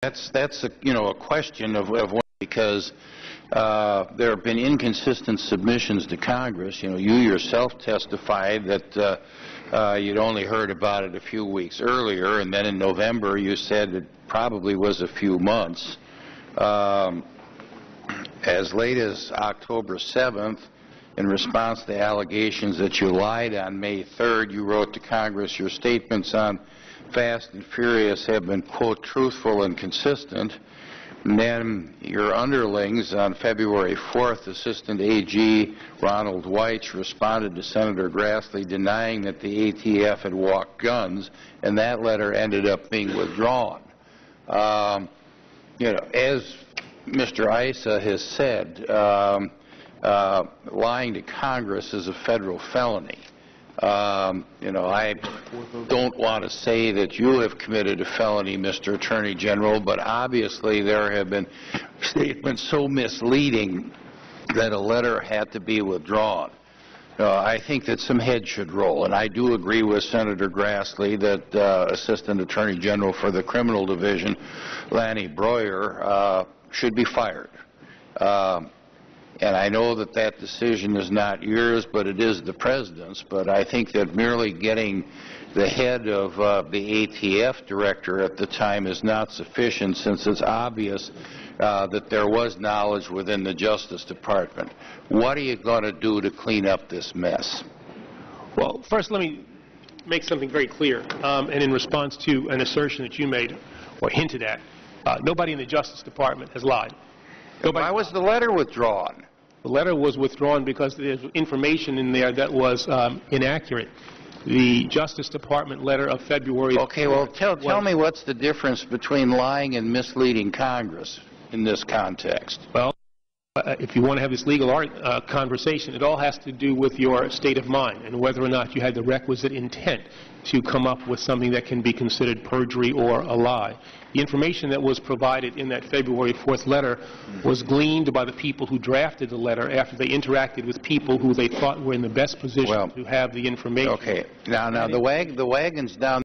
That's a question of what, because there have been inconsistent submissions to Congress. You yourself testified that you'd only heard about it a few weeks earlier, and then in November you said it probably was a few months. As late as October 7th, in response to allegations that you lied on May 3rd, you wrote to Congress, your statements on Fast and Furious have been, quote, truthful and consistent. And then your underlings on February 4th, Assistant AG Ronald Weich responded to Senator Grassley denying that the ATF had walked guns, and that letter ended up being withdrawn. As Mr. Issa has said, lying to Congress is a federal felony. I don't want to say that you have committed a felony, Mr. Attorney General, but obviously there have been statements so misleading that a letter had to be withdrawn. I think that some heads should roll, and I do agree with Senator Grassley that Assistant Attorney General for the Criminal Division, Lanny Breuer, should be fired. And I know that that decision is not yours, but it is the President's. But I think that merely getting the head of the ATF director at the time is not sufficient, since it's obvious that there was knowledge within the Justice Department. What are you going to do to clean up this mess? Well, first let me make something very clear. And in response to an assertion that you made or hinted at, nobody in the Justice Department has lied. Why was the letter withdrawn? The letter was withdrawn because there's information in there that was inaccurate. The Justice Department letter of February... Okay, well, tell me what's the difference between lying and misleading Congress in this context? Well, if you want to have this legal conversation, it all has to do with your state of mind and whether or not you had the requisite intent to come up with something that can be considered perjury or a lie. The information that was provided in that February 4th letter was gleaned by the people who drafted the letter after they interacted with people who they thought were in the best position to have the information. Okay. Now the wagon's down